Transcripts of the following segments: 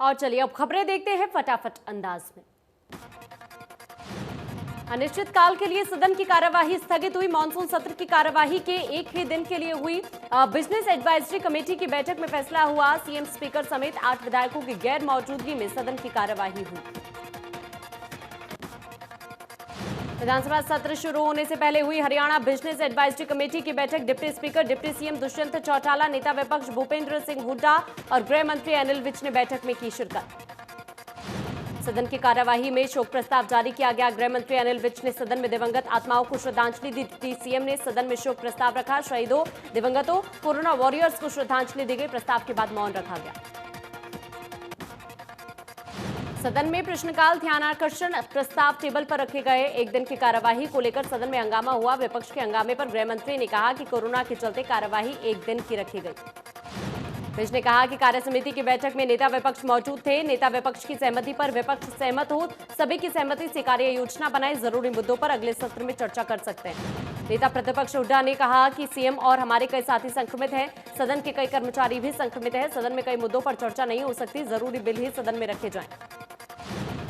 और चलिए अब खबरें देखते हैं फटाफट अंदाज में। अनिश्चितकाल के लिए सदन की कार्यवाही स्थगित हुई। मानसून सत्र की कार्यवाही के एक ही दिन के लिए हुई। बिजनेस एडवाइजरी कमेटी की बैठक में फैसला हुआ। सीएम, स्पीकर समेत 8 विधायकों की गैर मौजूदगी में सदन की कार्यवाही हुई। विधानसभा सत्र शुरू होने से पहले हुई हरियाणा बिजनेस एडवाइजरी कमेटी की बैठक। Deputy speaker, deputy CM Dushyant Chautala, नेता विपक्ष भूपेंद्र सिंह हुड्डा और गृह मंत्री अनिल विज ने बैठक में की शिरकत। सदन की कार्यवाही में शोक प्रस्ताव जारी किया गया। गृह मंत्री अनिल विज ने सदन में दिवंगत आत्माओं को श्रद्धांजलि दी। डिप्टी सीएम ने सदन में शोक प्रस्ताव रखा। शहीदों, दिवंगतों, कोरोना वॉरियर्स को श्रद्धांजलि दी गई। प्रस्ताव के बाद मौन रखा गया। सदन में प्रश्नकाल ध्यानाकर्षण प्रस्ताव टेबल पर रखे गए। एक दिन की कार्यवाही को लेकर सदन में हंगामा हुआ। विपक्ष के हंगामे पर गृह मंत्री ने कहा कि कोरोना के चलते कार्यवाही एक दिन की रखी गई। विज ने कहा कि कार्य समिति की बैठक में नेता विपक्ष मौजूद थे। नेता विपक्ष की सहमति पर विपक्ष सहमत हो, सभी की सहमति से कार्य योजना बनाए। जरूरी मुद्दों पर अगले सत्र में चर्चा कर सकते हैं। नेता प्रतिपक्ष हुड्डा ने कहा कि सीएम और हमारे कई साथी संक्रमित हैं। सदन के कई कर्मचारी भी संक्रमित हैं। सदन में कई मुद्दों पर चर्चा नहीं हो सकती। जरूरी बिल ही सदन में रखे जाएं।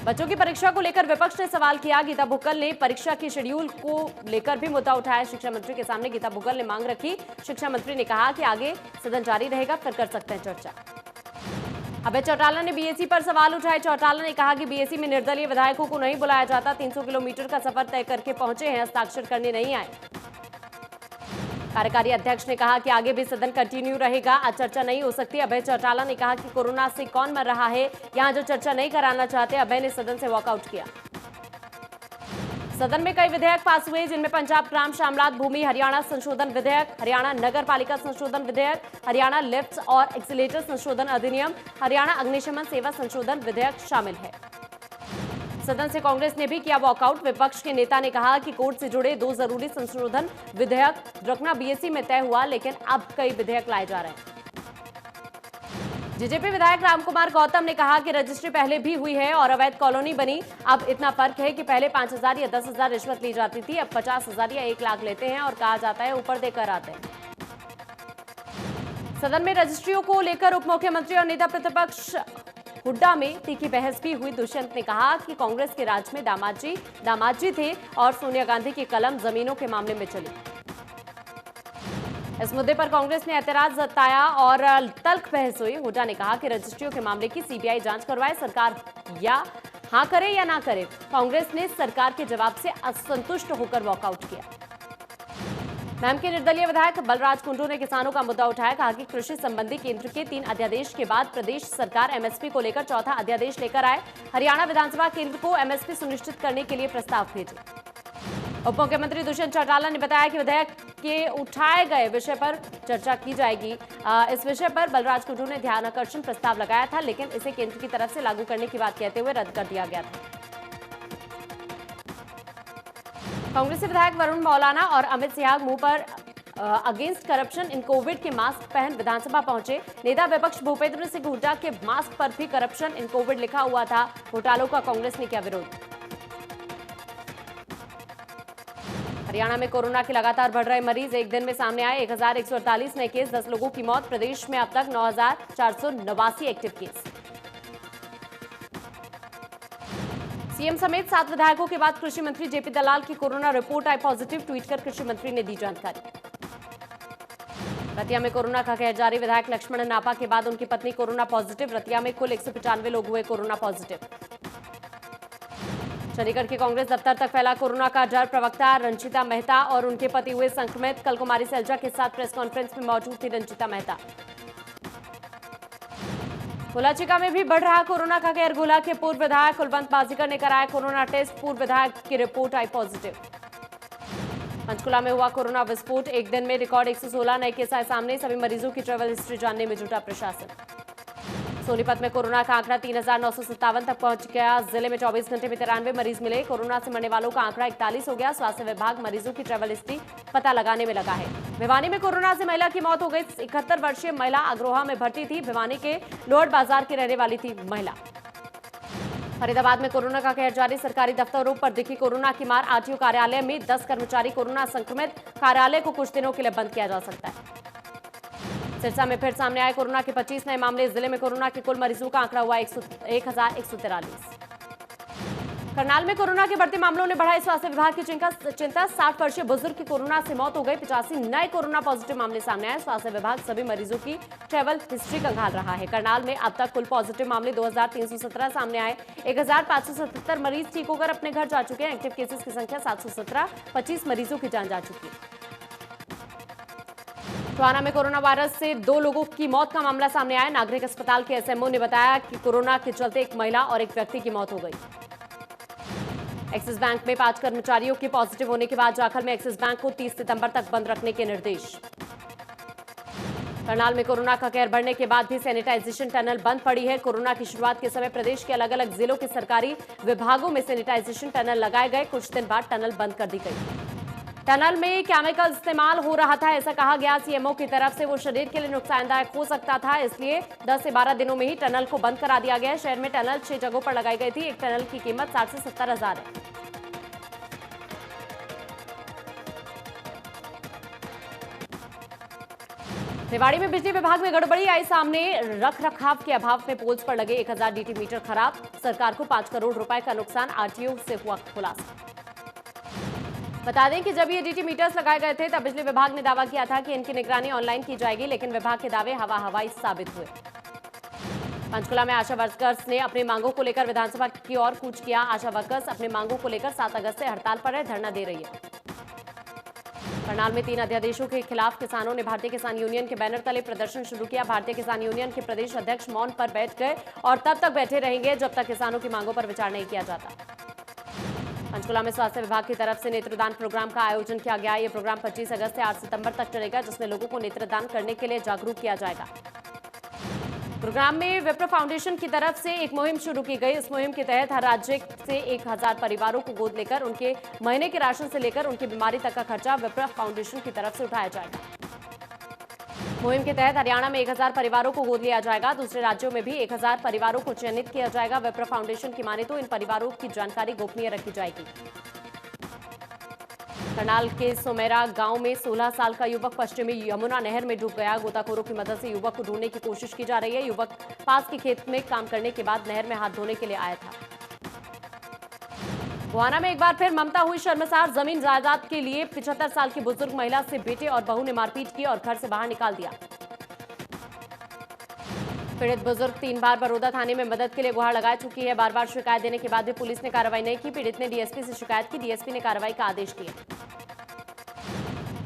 बच्चों की परीक्षा को लेकर विपक्ष ने सवाल किया। गीता भुक्कल ने परीक्षा की शेड्यूल को लेकर भी मुद्दा उठाया। शिक्षा मंत्री के सामने गीता भुक्कल ने मांग रखी। शिक्षा मंत्री ने कहा कि आगे सदन जारी रहेगा, फिर कर सकते हैं चर्चा। अभय चौटाला ने बीएसई पर सवाल उठाए। चौटाला ने कहा कि बीएसई में निर्दलीय विधायकों को नहीं बुलाया जाता। 300 किलोमीटर का सफर तय करके पहुंचे हैं, हस्ताक्षर करने नहीं आए। कार्यकारी अध्यक्ष ने कहा कि आगे भी सदन कंटिन्यू रहेगा, आज चर्चा नहीं हो सकती। अभय चौटाला ने कहा कि कोरोना से कौन मर रहा है, यहां जो चर्चा नहीं कराना चाहते। अभय ने सदन से वॉकआउट किया। सदन में कई विधेयक पास हुए, जिनमें पंजाब ग्राम शामलात भूमि हरियाणा संशोधन विधेयक, हरियाणा नगर पालिका संशोधन विधेयक, हरियाणा लिफ्ट्स और एक्सीलेटर संशोधन अधिनियम, हरियाणा अग्निशमन सेवा संशोधन विधेयक शामिल है। सदन से कांग्रेस ने भी किया वॉकआउट। विपक्ष के नेता ने कहा कि कोर्ट से जुड़े 2 जरूरी संशोधन विधेयक रखना बीएसई में तय हुआ, लेकिन अब कई विधेयक लाए जा रहे हैं। जेजेपी विधायक रामकुमार गौतम ने कहा कि रजिस्ट्री पहले भी हुई है और अवैध कॉलोनी बनी। अब इतना फर्क है कि पहले 5,000 या 10,000 रिश्वत ली जाती थी, अब 50,000 या 1 लाख लेते हैं और कहा जाता है ऊपर देकर आते हैं। सदन में रजिस्ट्रियों को लेकर उप मुख्यमंत्री और नेता प्रतिपक्ष हुड्डा में तीखी बहस भी हुई। दुष्यंत ने कहा कि कांग्रेस के राज में दामाद जी थे और सोनिया गांधी की कलम जमीनों के मामले में चली। इस मुद्दे पर कांग्रेस ने ऐतराज जताया और तल्ख बहस हुई। हुड्डा ने कहा कि रजिस्ट्रियों के मामले की सीबीआई जांच करवाए, सरकार या हां करे या ना करे। कांग्रेस ने सरकार के जवाब से असंतुष्ट होकर वॉकआउट किया। मैम के निर्दलीय विधायक बलराज कुंडू ने किसानों का मुद्दा उठाया। कहा कि कृषि संबंधी केंद्र के 3 अध्यादेश के बाद प्रदेश सरकार एमएसपी को लेकर 4था अध्यादेश लेकर आए। हरियाणा विधानसभा केंद्र को एमएसपी सुनिश्चित करने के लिए प्रस्ताव भेजे। उप मुख्यमंत्री दुष्यंत चौटाला ने बताया कि विधेयक के उठाए गए विषय पर चर्चा की जाएगी। इस विषय पर बलराज कुंडू ने ध्यानाकर्षण प्रस्ताव लगाया था, लेकिन इसे केंद्र की तरफ से लागू करने की बात कहते हुए रद्द कर दिया गया था। कांग्रेसी विधायक वरुण मौलाना और अमित सियाग मुंह पर अगेंस्ट करप्शन इन कोविड के मास्क पहन विधानसभा पहुंचे। नेता विपक्ष भूपेंद्र सिंह हुड्डा के मास्क पर भी करप्शन इन कोविड लिखा हुआ था। घोटालों का कांग्रेस ने किया विरोध। हरियाणा में कोरोना के लगातार बढ़ रहे मरीज, एक दिन में सामने आए 1,148 नए केस, 10 लोगों की मौत। प्रदेश में अब तक 9,489 एक्टिव केस। सीएम समेत 7 विधायकों के बाद कृषि मंत्री जेपी दलाल की कोरोना रिपोर्ट आई पॉजिटिव। ट्वीट कर कृषि मंत्री ने दी जानकारी। रतिया में कोरोना का कहर जारी। विधायक लक्ष्मण नापा के बाद उनकी पत्नी कोरोना पॉजिटिव। रतिया में कुल 195 लोग हुए कोरोना पॉजिटिव। चंडीगढ़ के कांग्रेस दफ्तर तक फैला कोरोना का डर। प्रवक्ता रंजीता मेहता और उनके पति हुए संक्रमित। कल कुमारी सैलजा के साथ प्रेस कॉन्फ्रेंस में मौजूद थी रंजीता मेहता। गुलाचिका में भी बढ़ रहा कोरोना का कहर। गुला के पूर्व विधायक कुलवंत बाजीकर ने कराया कोरोना टेस्ट। पूर्व विधायक की रिपोर्ट आई पॉजिटिव। पंचकुला में हुआ कोरोना विस्फोट। एक दिन में रिकॉर्ड 116 नए केस आए सामने। सभी मरीजों की ट्रैवल हिस्ट्री जानने में जुटा प्रशासन। सोनीपत में कोरोना का आंकड़ा 3,957 तक पहुंच गया। जिले में 24 घंटे में 93 मरीज मिले। कोरोना से मरने वालों का आंकड़ा 41 हो गया। स्वास्थ्य विभाग मरीजों की ट्रैवल हिस्ट्री पता लगाने में लगा है। भिवानी में कोरोना से महिला की मौत हो गई। 71 वर्षीय महिला अग्रोहा में भर्ती थी। भिवानी के लोअर बाजार की रहने वाली थी महिला। फरीदाबाद में कोरोना का कहर जारी। सरकारी दफ्तरों पर दिखी कोरोना की मार। आरटीओ कार्यालय में 10 कर्मचारी कोरोना संक्रमित। कार्यालय को कुछ दिनों के लिए बंद किया जा सकता है। सिरसा में फिर सामने आए कोरोना के 25 नए मामले। जिले में कोरोना के कुल मरीजों का आंकड़ा हुआ 1143। करनाल में कोरोना के बढ़ते मामलों ने बढ़ाई स्वास्थ्य विभाग की चिंता। 60 वर्षीय बुजुर्ग की कोरोना से मौत हो गई। 85 नए कोरोना पॉजिटिव मामले सामने आए। स्वास्थ्य विभाग सभी मरीजों की ट्रैवल हिस्ट्री खंगाल रहा है। करनाल में अब तक कुल पॉजिटिव मामले 2317 सामने आए। 1577 मरीज ठीक होकर अपने घर जा चुके हैं। एक्टिव केसेस की संख्या 717। 25 मरीजों की जान जा चुकी है। टोहाना में कोरोना वायरस से 2 लोगों की मौत का मामला सामने आया। नागरिक अस्पताल के एसएमओ ने बताया कि कोरोना के चलते एक महिला और एक व्यक्ति की मौत हो गई। एक्सिस बैंक में 5 कर्मचारियों के पॉजिटिव होने के बाद जाखल में एक्सिस बैंक को 30 सितंबर तक बंद रखने के निर्देश। करनाल में कोरोना का कहर बढ़ने के बाद भी सैनिटाइजेशन टनल बंद पड़ी है। कोरोना की शुरुआत के समय प्रदेश के अलग अलग जिलों के सरकारी विभागों में सैनिटाइजेशन टनल लगाए गए। कुछ दिन बाद टनल बंद कर दी गई। टनल में केमिकल इस्तेमाल हो रहा था, ऐसा कहा गया सीएमओ की तरफ से। वो शरीर के लिए नुकसानदायक हो सकता था, इसलिए 10 से 12 दिनों में ही टनल को बंद करा दिया गया। शहर में टनल 6 जगहों पर लगाई गई थी। एक टनल की कीमत 60 से 70 हजार है। रेवाड़ी में बिजली विभाग में गड़बड़ी आई सामने। रख रखाव के अभाव में पोल्स पर लगे 1000 डीटी मीटर खराब। सरकार को 5 करोड़ रुपए का नुकसान। आरटीओ से हुआ खुलासा। बता दें कि जब ये डीटी मीटर्स लगाए गए थे तब बिजली विभाग ने दावा किया था कि इनकी निगरानी ऑनलाइन की जाएगी, लेकिन विभाग के दावे हवाई साबित हुए। पंचकुला में आशा वर्कर्स ने अपनी मांगों को लेकर विधानसभा की ओर कूच किया। आशा वर्कर्स अपनी मांगों को लेकर 7 अगस्त से हड़ताल पर है, धरना दे रही है। करनाल में 3 अध्यादेशों के खिलाफ किसानों ने भारतीय किसान यूनियन के बैनर तले प्रदर्शन शुरू किया। भारतीय किसान यूनियन के प्रदेश अध्यक्ष मौन पर बैठ गए और तब तक बैठे रहेंगे जब तक किसानों की मांगों पर विचार नहीं किया जाता। पंचकुला में स्वास्थ्य विभाग की तरफ से नेत्रदान प्रोग्राम का आयोजन किया गया। यह प्रोग्राम 25 अगस्त से 8 सितंबर तक चलेगा, जिसमें लोगों को नेत्रदान करने के लिए जागरूक किया जाएगा। प्रोग्राम में विप्र फाउंडेशन की तरफ से एक मुहिम शुरू की गई। इस मुहिम के तहत हर राज्य से 1000 परिवारों को गोद लेकर उनके महीने के राशन से लेकर उनकी बीमारी तक का खर्चा विप्र फाउंडेशन की तरफ से उठाया जाएगा। मुहिम के तहत हरियाणा में 1000 परिवारों को गोद लिया जाएगा। दूसरे राज्यों में भी 1000 परिवारों को चयनित किया जाएगा। विप्र फाउंडेशन की माने तो इन परिवारों की जानकारी गोपनीय रखी जाएगी। करनाल के सोमेरा गांव में 16 साल का युवक पश्चिमी यमुना नहर में डूब गया। गोताखोरों की मदद से युवक को ढूंढने की कोशिश की जा रही है। युवक पास के खेत में काम करने के बाद नहर में हाथ धोने के लिए आया था। गोहाना में एक बार फिर ममता हुई शर्मसार। जमीन जायदाद के लिए 75 साल की बुजुर्ग महिला से बेटे और बहू ने मारपीट की और घर से बाहर निकाल दिया। पीड़ित बुजुर्ग 3 बार बरोदा थाने में मदद के लिए गुहार लगा चुकी है। बार बार शिकायत देने के बाद भी पुलिस ने कार्रवाई नहीं की। पीड़ित ने डीएसपी से शिकायत की। डीएसपी ने कार्रवाई का आदेश दिया।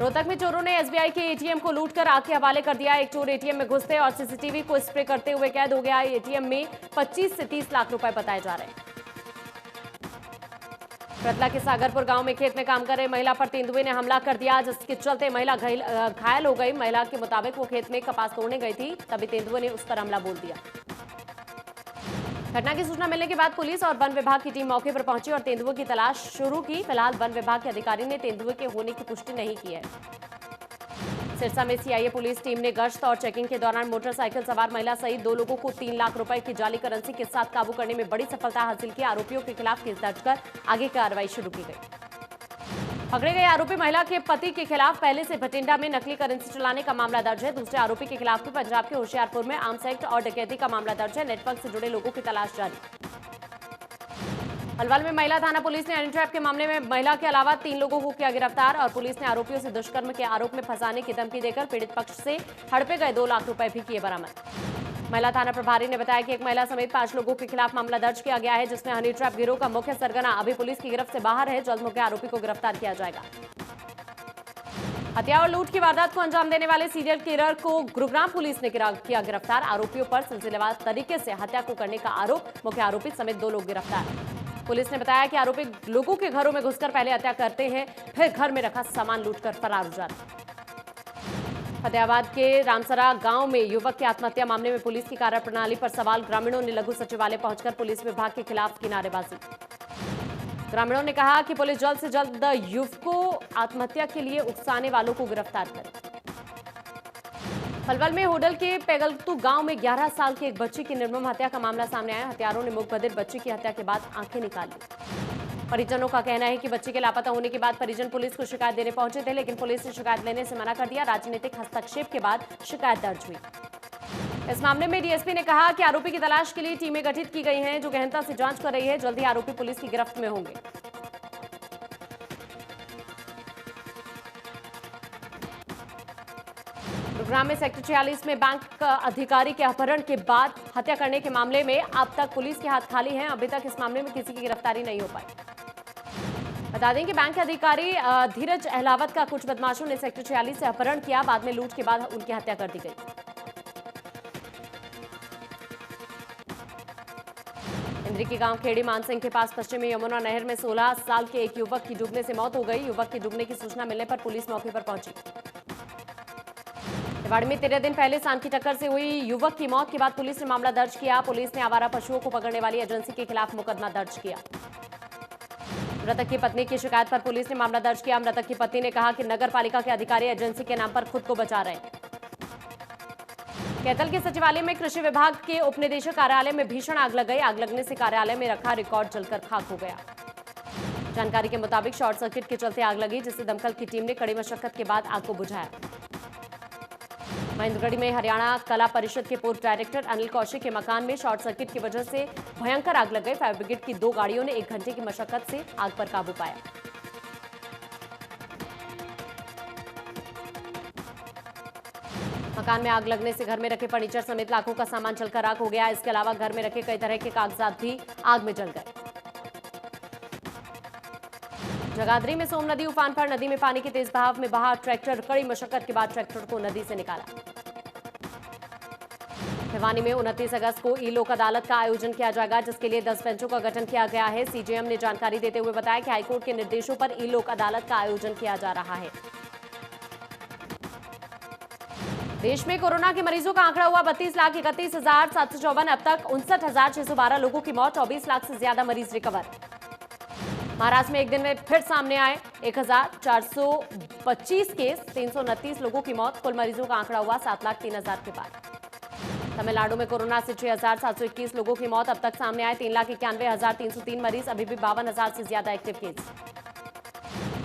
रोहतक में चोरों ने एसबीआई के एटीएम को लूटकर आग के हवाले कर दिया। एक चोर एटीएम में घुसते और सीसीटीवी को स्प्रे करते हुए कैद हो गया। एटीएम में 25 से 30 लाख रुपए बताए जा रहे हैं। रतला के सागरपुर गांव में खेत में काम कर रहे महिला पर तेंदुए ने हमला कर दिया, जिसके चलते महिला घायल हो गई। महिला के मुताबिक वो खेत में कपास तोड़ने गई थी, तभी तेंदुए ने उस पर हमला बोल दिया। घटना की सूचना मिलने के बाद पुलिस और वन विभाग की टीम मौके पर पहुंची और तेंदुए की तलाश शुरू की। फिलहाल वन विभाग के अधिकारी ने तेंदुए के होने की पुष्टि नहीं की है। सिरसा में सीआईए पुलिस टीम ने गश्त और चेकिंग के दौरान मोटरसाइकिल सवार महिला सहित 2 लोगों को 3 लाख रुपए की जाली करेंसी के साथ काबू करने में बड़ी सफलता हासिल की। आरोपियों के खिलाफ केस दर्ज कर आगे कार्रवाई शुरू की गई। पकड़े गए आरोपी महिला के पति के खिलाफ पहले से भटिंडा में नकली करेंसी चलाने का मामला दर्ज है। दूसरे आरोपी के खिलाफ भी पंजाब के होशियारपुर में आर्म्स एक्ट और डकैती का मामला दर्ज है। नेटवर्क से जुड़े लोगों की तलाश जारी। अलवाल में महिला थाना पुलिस ने हनी ट्रैप के मामले में महिला के अलावा 3 लोगों को किया गिरफ्तार और पुलिस ने आरोपियों से दुष्कर्म के आरोप में फंसाने की धमकी देकर पीड़ित पक्ष से हड़पे गए 2 लाख रुपए भी किए बरामद। महिला थाना प्रभारी ने बताया कि एक महिला समेत 5 लोगों के खिलाफ मामला दर्ज किया गया है, जिसमें हनी ट्रैप गिरोह का मुख्य सरगना अभी पुलिस की गिरफ्त से बाहर है। जल्द मुख्य आरोपी को गिरफ्तार किया जाएगा। हत्या और लूट की वारदात को अंजाम देने वाले सीरियल किलर को गुरुग्राम पुलिस ने किया गिरफ्तार। आरोपियों पर सिलसिलेवार तरीके से हत्या को करने का आरोप। मुख्य आरोपी समेत 2 लोग गिरफ्तार। पुलिस ने बताया कि आरोपी लोगों के घरों में घुसकर पहले हत्या करते हैं, फिर घर में रखा सामान लूटकर फरार हो जाते हैं। फतेहाबाद के रामसरा गांव में युवक की आत्महत्या मामले में पुलिस की कार्यप्रणाली पर सवाल। ग्रामीणों ने लघु सचिवालय पहुंचकर पुलिस विभाग के खिलाफ की नारेबाजी। ग्रामीणों ने कहा कि पुलिस जल्द से जल्द युवकों आत्महत्या के लिए उकसाने वालों को गिरफ्तार करे। पलवल में होडल के पेगलतू गांव में 11 साल की एक बच्ची की निर्मम हत्या का मामला सामने आया। हत्यारों ने मूक बधिर बच्ची की हत्या के बाद आंखें निकाली। परिजनों का कहना है कि बच्चे के लापता होने के बाद परिजन पुलिस को शिकायत देने पहुंचे थे, लेकिन पुलिस ने शिकायत लेने से मना कर दिया। राजनीतिक हस्तक्षेप के बाद शिकायत दर्ज हुई। इस मामले में डीएसपी ने कहा कि आरोपी की तलाश के लिए टीमें गठित की गई हैं, जो गहनता से जांच कर रही है। जल्द ही आरोपी पुलिस की गिरफ्त में होंगे। गुरुग्राम में सेक्टर 46 में बैंक अधिकारी के अपहरण के बाद हत्या करने के मामले में अब तक पुलिस के हाथ खाली हैं। अभी तक इस मामले में किसी की गिरफ्तारी नहीं हो पाई। बता दें कि बैंक के अधिकारी धीरज अहलावत का कुछ बदमाशों ने सेक्टर 46 से अपहरण किया। बाद में लूट के बाद उनकी हत्या कर दी गई। इंद्री के गांव खेड़ी मानसिंह के पास पश्चिमी यमुना नहर में 16 साल के एक युवक की डूबने से मौत हो गई। युवक के डूबने की सूचना मिलने पर पुलिस मौके पर पहुंची। निवाड़ी में 13 दिन पहले सांड की टक्कर से हुई युवक की मौत के बाद पुलिस ने मामला दर्ज किया। पुलिस ने आवारा पशुओं को पकड़ने वाली एजेंसी के खिलाफ मुकदमा दर्ज किया। मृतक की पत्नी की शिकायत पर पुलिस ने मामला दर्ज किया। मृतक की पत्नी ने कहा कि नगर पालिका के अधिकारी एजेंसी के नाम पर खुद को बचा रहे हैं। कैथल के सचिवालय में कृषि विभाग के उपनिदेशक कार्यालय में भीषण आग लग गई। आग लगने से कार्यालय में रखा रिकॉर्ड जलकर खाक हो गया। जानकारी के मुताबिक शॉर्ट सर्किट के चलते आग लगी, जिससे दमकल की टीम ने कड़ी मशक्कत के बाद आग को बुझाया। महेंद्रगढ़ में हरियाणा कला परिषद के पूर्व डायरेक्टर अनिल कौशिक के मकान में शॉर्ट सर्किट की वजह से भयंकर आग लग गई। फायर ब्रिगेड की 2 गाड़ियों ने 1 घंटे की मशक्कत से आग पर काबू पाया। मकान में आग लगने से घर में रखे फर्नीचर समेत लाखों का सामान जलकर राख हो गया। इसके अलावा घर में रखे कई तरह के कागजात भी आग में जल गए। जगाधरी में सोम नदी उफान पर। नदी में पानी के तेज बहाव में बहा ट्रैक्टर। कड़ी मशक्कत के बाद ट्रैक्टर को नदी से निकाला। भिवानी में 29 अगस्त को ई लोक अदालत का आयोजन किया जाएगा, जिसके लिए 10 बेंचों का गठन किया गया है। सीजेएम ने जानकारी देते हुए बताया कि हाईकोर्ट के निर्देशों पर ई लोक अदालत का आयोजन किया जा रहा है। देश में कोरोना के मरीजों का आंकड़ा हुआ 32,31,754। अब तक 59,612 लोगों की मौत। 24 लाख से ज्यादा मरीज रिकवर। महाराष्ट्र में एक दिन में फिर सामने आए 1,425 केस। 329 लोगों की मौत। कुल मरीजों का आंकड़ा हुआ 7,03,000 के पार। तमिलनाडु में कोरोना से 6,721 लोगों की मौत। अब तक सामने आए 3,91,303 मरीज। अभी भी 52,000 से ज्यादा एक्टिव केस।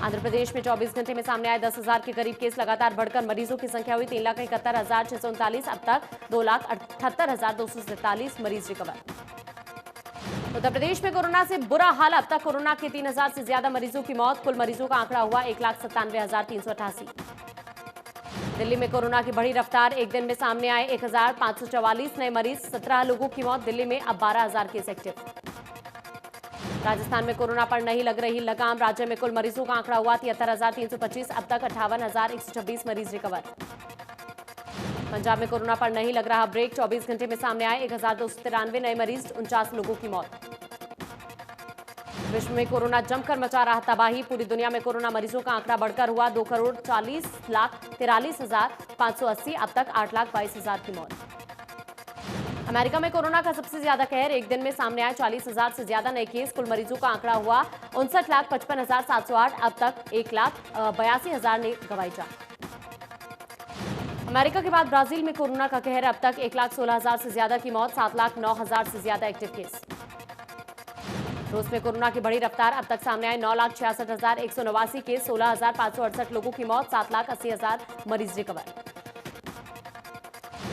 आंध्र प्रदेश में 24 घंटे में सामने आए 10,000 के करीब केस। लगातार बढ़कर मरीजों की संख्या हुई 3,71,639। अब तक 2,78,247 मरीज रिकवर। उत्तर प्रदेश में कोरोना से बुरा हाल। अब तक कोरोना के 3,000 से ज्यादा मरीजों की मौत। कुल मरीजों का आंकड़ा हुआ 1,97,388। दिल्ली में कोरोना की बढ़ी रफ्तार। एक दिन में सामने आए 1,544 नए मरीज। 17 लोगों की मौत। दिल्ली में अब 12,000 केस एक्टिव। राजस्थान में कोरोना पर नहीं लग रही लगाम। राज्य में कुल मरीजों का आंकड़ा हुआ 73,325। अब तक 58,126 मरीज रिकवर। पंजाब में कोरोना पर नहीं लग रहा ब्रेक। 24 घंटे में सामने आए 1,293 नए मरीज। 49 लोगों की मौत। विश्व में कोरोना जमकर मचा रहा तबाही। पूरी दुनिया में कोरोना मरीजों का आंकड़ा बढ़कर हुआ 2,40,43,580। अब तक 8,22,000 की मौत। अमेरिका में कोरोना का सबसे ज्यादा कहर। एक दिन में सामने आए 40,000 से ज्यादा नए केस। कुल मरीजों का आंकड़ा हुआ 59,55,708। अब तक 1,82,000 ने गंवाई जान। अमेरिका के बाद ब्राजील में कोरोना का कहर। अब तक 1,16,000 से ज्यादा की मौत। 7,09,000 से ज्यादा एक्टिव केस। रूस में कोरोना की बढ़ी रफ्तार। अब तक सामने आए 9,66,189 केस। 16,568 लोगों की मौत। 7,80,000 मरीज रिकवर।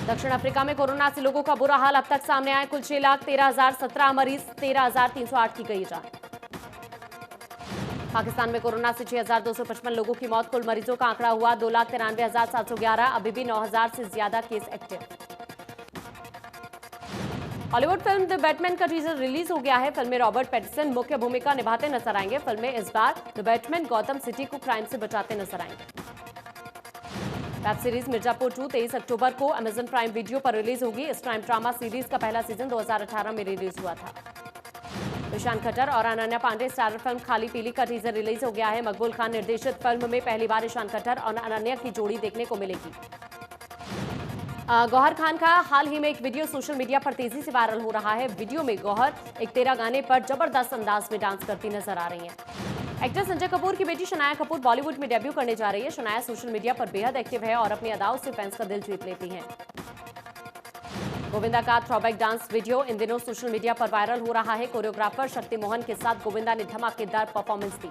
दक्षिण अफ्रीका में कोरोना से लोगों का बुरा हाल। अब तक सामने आए कुल 6,13,017 मरीज। 13,308 की गई जान। पाकिस्तान में कोरोना से 6,255 लोगों की मौत। कुल मरीजों का आंकड़ा हुआ 2,93,711। अभी भी 9,000 से ज्यादा case active. Hollywood film the Batman का टीजर रिलीज हो गया है। फिल्म में रॉबर्ट पैटिंसन मुख्य भूमिका निभाते नजर आएंगे। फिल्म में इस बार द बैटमैन गौतम सिटी को क्राइम से बचाते नजर आएंगे। वेब सीरीज मिर्जापुर 2 23 अक्टूबर को अमेजन प्राइम वीडियो पर रिलीज होगी। इस क्राइम ड्रामा सीरीज का पहला सीजन 2018 में रिलीज हुआ था। ईशान खट्टर और अनन्या पांडे स्टारर फिल्म खाली पीली का टीजर रिलीज हो गया है। मकबूल खान निर्देशित फिल्म में पहली बार ईशान खट्टर और अनन्या की जोड़ी देखने को मिलेगी। गौहर खान का हाल ही में एक वीडियो सोशल मीडिया पर तेजी से वायरल हो रहा है। वीडियो में गौहर एक तेरा गाने पर जबरदस्त अंदाज में डांस करती नजर आ रही हैं। एक्टर संजय कपूर की बेटी शनाया कपूर बॉलीवुड में डेब्यू करने जा रही है। शनाया सोशल मीडिया पर बेहद एक्टिव है और अपनी अदाओं से फैंस का दिल जीत लेती हैं। गोविंदा का थ्रोबैक डांस वीडियो इन दिनों सोशल मीडिया पर वायरल हो रहा है। कोरियोग्राफर शक्ति मोहन के साथ गोविंदा ने धमाकेदार परफॉर्मेंस दी।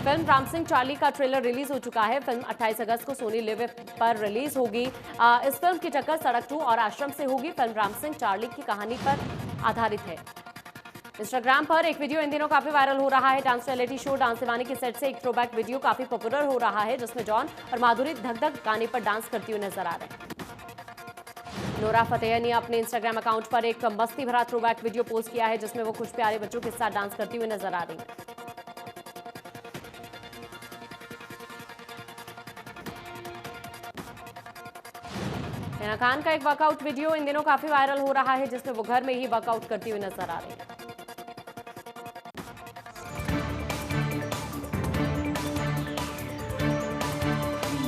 फिल्म राम सिंह चार्ली का ट्रेलर रिलीज हो चुका है। फिल्म 28 अगस्त को सोनी लिव पर रिलीज होगी। इस फिल्म की टक्कर सड़क 2 और आश्रम से होगी। फिल्म राम सिंह चार्ली की कहानी पर आधारित है। इंस्टाग्राम पर एक वीडियो इन दिनों काफी वायरल हो रहा है। डांस रियलिटी शो डांस दीवानी की सेट से एक थ्रोबैक वीडियो काफी पॉपुलर हो रहा है, जिसमें जॉन और माधुरी धक धक गाने पर डांस करती हुई नजर आ रहे हैं। नोरा फतेह ने अपने इंस्टाग्राम अकाउंट पर एक मस्ती भरा थ्रोबैक वीडियो पोस्ट किया है, जिसमें वो कुछ प्यारे बच्चों के साथ डांस करती हुई नजर आ रही है। हिना खान का एक वर्कआउट वीडियो इन दिनों काफी वायरल हो रहा है, जिसमें वो घर में ही वर्कआउट करती हुई नजर आ रही है।